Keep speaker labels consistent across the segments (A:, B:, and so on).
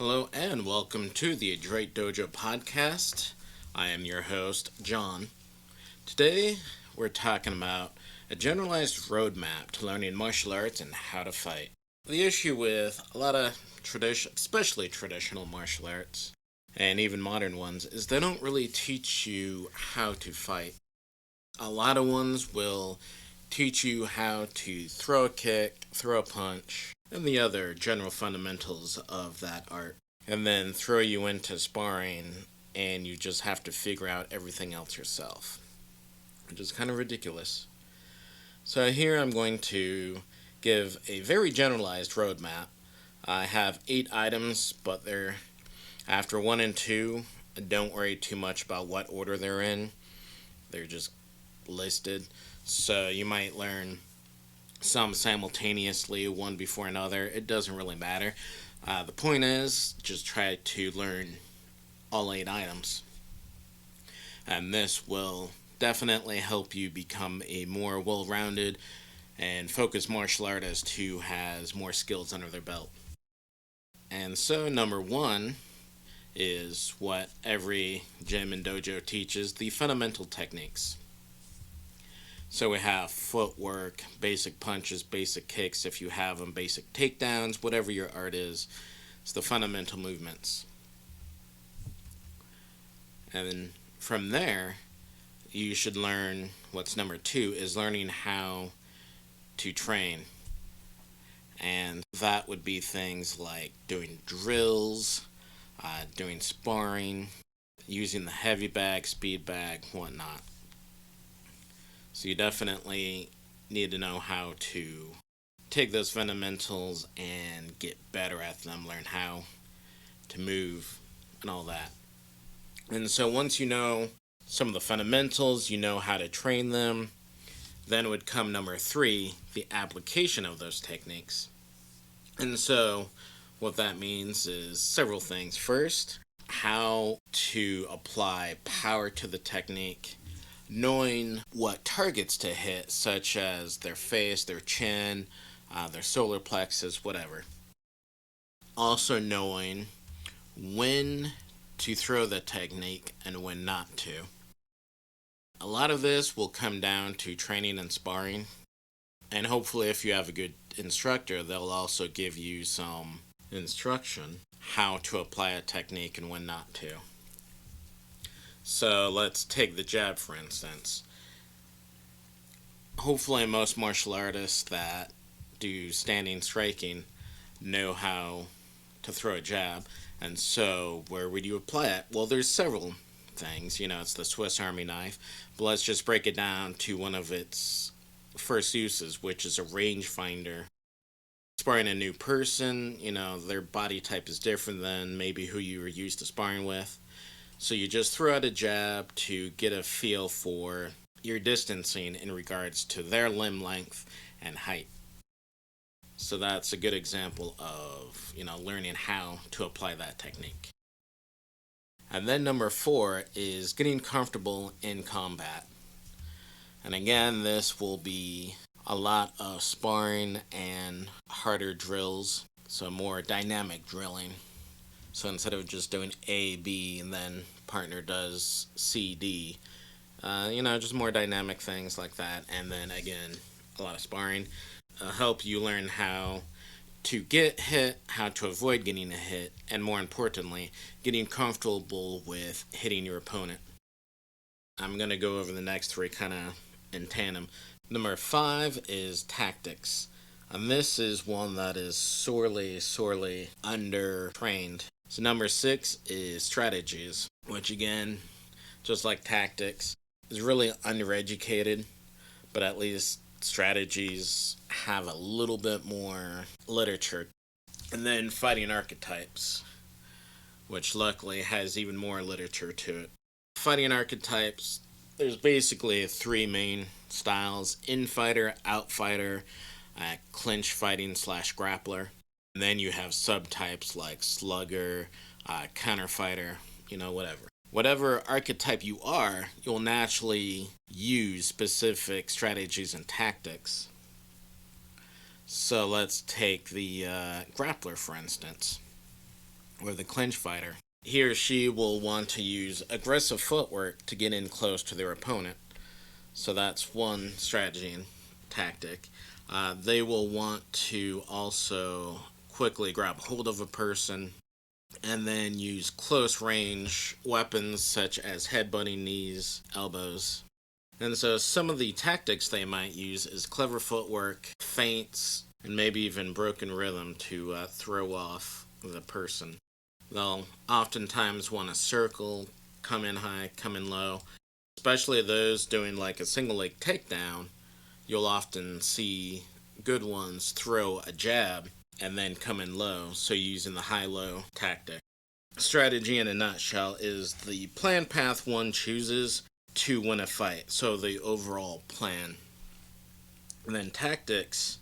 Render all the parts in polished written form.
A: Hello and welcome to the Adroit Dojo podcast. I am your host, John. Today we're talking about a generalized roadmap to learning martial arts and how to fight. The issue with a lot of especially traditional martial arts, and even modern ones, is they don't really teach you how to fight. A lot of ones will teach you how to throw a kick, throw a punch, and the other general fundamentals of that art, and then throw you into sparring and you just have to figure out everything else yourself, which is kind of ridiculous. So here I'm going to give a very generalized roadmap. I have 8 items, but they're after 1 and 2. Don't worry too much about what order they're in. They're just listed. So you might learn some simultaneously, one before another. It doesn't really matter. The point is, just try to learn all 8 items. And this will definitely help you become a more well-rounded and focused martial artist who has more skills under their belt. And so number 1 is what every gym and dojo teaches, the fundamental techniques. So we have footwork, basic punches, basic kicks if you have them, basic takedowns, whatever your art is. It's the fundamental movements. And then from there, you should learn what's number 2 is learning how to train. And that would be things like doing drills, doing sparring, using the heavy bag, speed bag, whatnot. So you definitely need to know how to take those fundamentals and get better at them, learn how to move and all that. And so once you know some of the fundamentals, you know how to train them, then would come number 3, the application of those techniques. And so what that means is several things. First, how to apply power to the technique, knowing what targets to hit, such as their face, their chin, their solar plexus, whatever. Also knowing when to throw the technique and when not to. A lot of this will come down to training and sparring, and hopefully if you have a good instructor, they'll also give you some instruction how to apply a technique and when not to. So let's take the jab for instance. Hopefully most martial artists that do standing striking know how to throw a jab. And so where would you apply it? Well, there's several things. It's the Swiss Army knife. But let's just break it down to one of its first uses, which is a rangefinder. Sparring a new person, their body type is different than maybe who you were used to sparring with. So you just throw out a jab to get a feel for your distancing in regards to their limb length and height. So that's a good example of, learning how to apply that technique. And then number 4 is getting comfortable in combat. And again, this will be a lot of sparring and harder drills, so more dynamic drilling. So instead of just doing A, B, and then partner does C, D, just more dynamic things like that. And then again, a lot of sparring. Help you learn how to get hit, how to avoid getting a hit, and more importantly, getting comfortable with hitting your opponent. I'm going to go over the next 3 kind of in tandem. Number 5 is tactics. And this is one that is sorely under-trained. So number 6 is strategies, which again, just like tactics, is really undereducated, but at least strategies have a little bit more literature. And then fighting archetypes, which luckily has even more literature to it. Fighting archetypes, there's basically 3 main styles: infighter, outfighter, clinch fighting / grappler. And then you have subtypes like slugger, counterfighter, whatever. Whatever archetype you are, you'll naturally use specific strategies and tactics. So let's take the grappler for instance. or the clinch fighter. He or she will want to use aggressive footwork to get in close to their opponent. So that's one strategy and tactic. They will want to also quickly grab hold of a person and then use close range weapons such as headbutting, knees, elbows. And so some of the tactics they might use is clever footwork, feints, and maybe even broken rhythm to throw off the person. They'll oftentimes want to circle, come in high, come in low, especially those doing like a single leg takedown. You'll often see good ones throw a jab and then come in low, so using the high-low tactic. Strategy in a nutshell is the plan path one chooses to win a fight, so the overall plan. And then tactics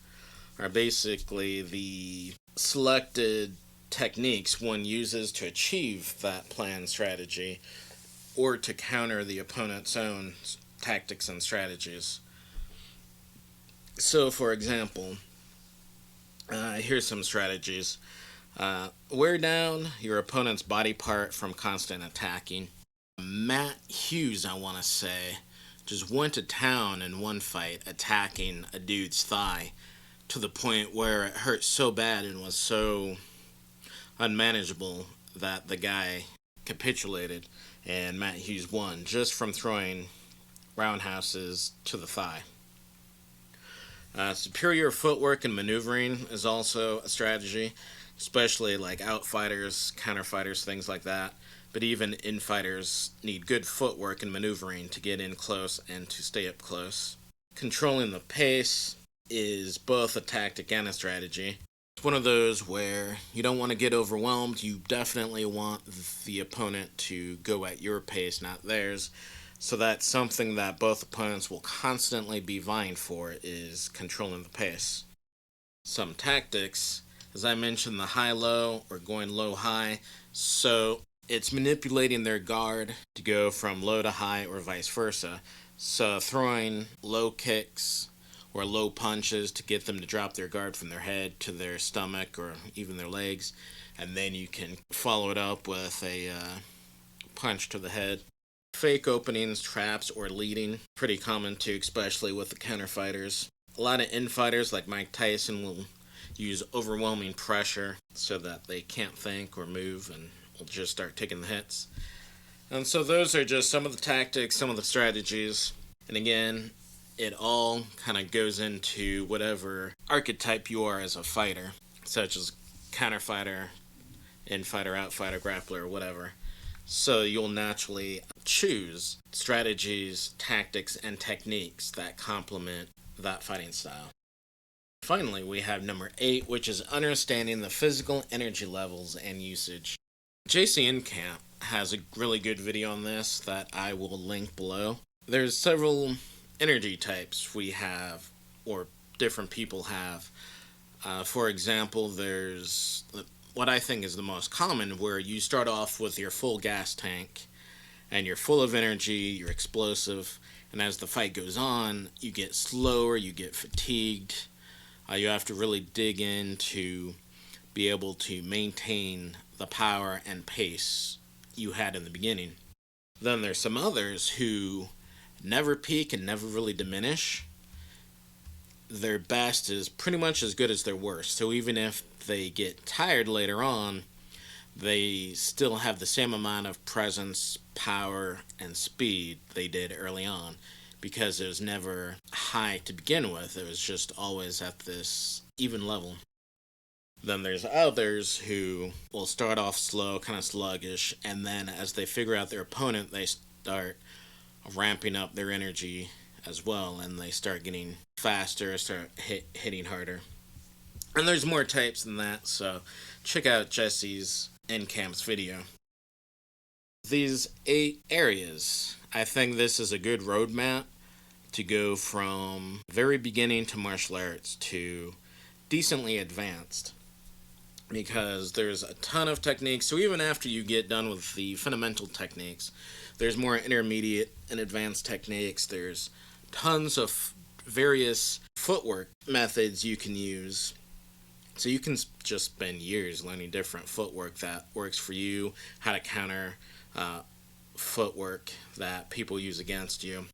A: are basically the selected techniques one uses to achieve that plan strategy or to counter the opponent's own tactics and strategies. So, for example, here's some strategies. Wear down your opponent's body part from constant attacking. Matt Hughes, I want to say, just went to town in one fight attacking a dude's thigh to the point where it hurt so bad and was so unmanageable that the guy capitulated and Matt Hughes won just from throwing roundhouses to the thigh. Superior footwork and maneuvering is also a strategy, especially like outfighters, counterfighters, things like that. But even infighters need good footwork and maneuvering to get in close and to stay up close. Controlling the pace is both a tactic and a strategy. It's one of those where you don't want to get overwhelmed. You definitely want the opponent to go at your pace, not theirs. So that's something that both opponents will constantly be vying for, is controlling the pace. Some tactics, as I mentioned, the high-low or going low-high. So it's manipulating their guard to go from low to high or vice versa. So throwing low kicks or low punches to get them to drop their guard from their head to their stomach or even their legs. And then you can follow it up with a punch to the head. Fake openings, traps, or leading, pretty common too, especially with the counterfighters. A lot of infighters like Mike Tyson will use overwhelming pressure so that they can't think or move and will just start taking the hits. And so those are just some of the tactics, some of the strategies. And again, it all kind of goes into whatever archetype you are as a fighter, such as counterfighter, infighter, outfighter, grappler, or whatever. So you'll naturally choose strategies, tactics, and techniques that complement that fighting style. Finally, we have number 8, which is understanding the physical energy levels and usage. JC Camp has a really good video on this that I will link below. There's several energy types we have, or different people have. For example, there's what I think is the most common, where you start off with your full gas tank and you're full of energy, you're explosive, and as the fight goes on, you get slower, you get fatigued. You have to really dig in to be able to maintain the power and pace you had in the beginning. Then there's some others who never peak and never really diminish. Their best is pretty much as good as their worst. So even if they get tired later on, they still have the same amount of presence, power, and speed they did early on, because it was never high to begin with. It was just always at this even level. Then there's others who will start off slow, kind of sluggish, and then as they figure out their opponent, they start ramping up their energy as well, and they start getting faster, start hitting harder. And there's more types than that, so check out Jesse's Camp's video. These 8 areas, I think this is a good roadmap to go from very beginning to martial arts to decently advanced, because there's a ton of techniques. So even after you get done with the fundamental techniques, there's more intermediate and advanced techniques. There's tons of various footwork methods you can use. So you can just spend years learning different footwork that works for you, how to counter footwork that people use against you.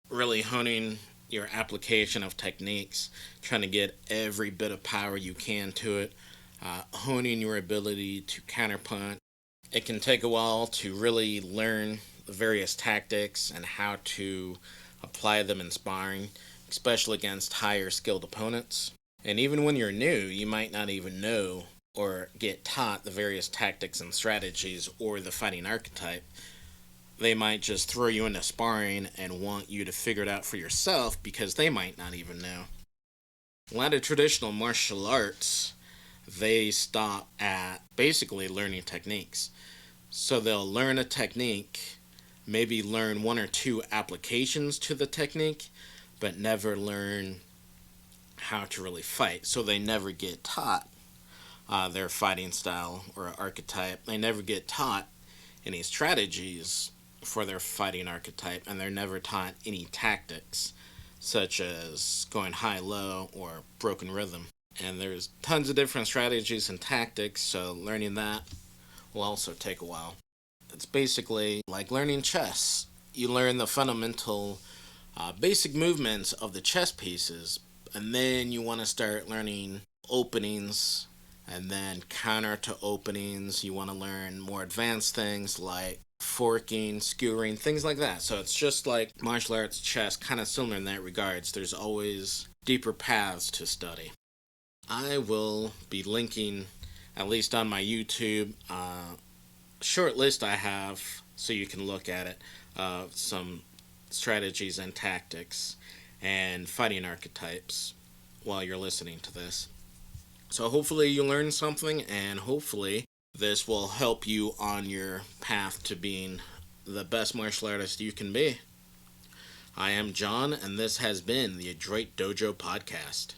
A: Really honing your application of techniques, trying to get every bit of power you can to it, honing your ability to counterpunch. It can take a while to really learn the various tactics and how to apply them in sparring, especially against higher skilled opponents. And even when you're new, you might not even know or get taught the various tactics and strategies or the fighting archetype. They might just throw you into sparring and want you to figure it out for yourself because they might not even know. A lot of traditional martial arts, they stop at basically learning techniques. So they'll learn a technique, maybe learn one or two applications to the technique, but never learn how to really fight. So they never get taught their fighting style or archetype. They never get taught any strategies for their fighting archetype, and they're never taught any tactics such as going high-low or broken rhythm. And there's tons of different strategies and tactics, so learning that will also take a while. It's basically like learning chess. You learn the fundamental basic movements of the chess pieces, and then you want to start learning openings and then counter to openings. You want to learn more advanced things like forking, skewering, things like that. So it's just like martial arts, chess, kind of similar in that regards. There's always deeper paths to study. I will be linking, at least on my YouTube, short list I have so you can look at it, some strategies and tactics and fighting archetypes while you're listening to this. So hopefully you learn something, and hopefully this will help you on your path to being the best martial artist you can be. I am John, and this has been the Adroit Dojo podcast.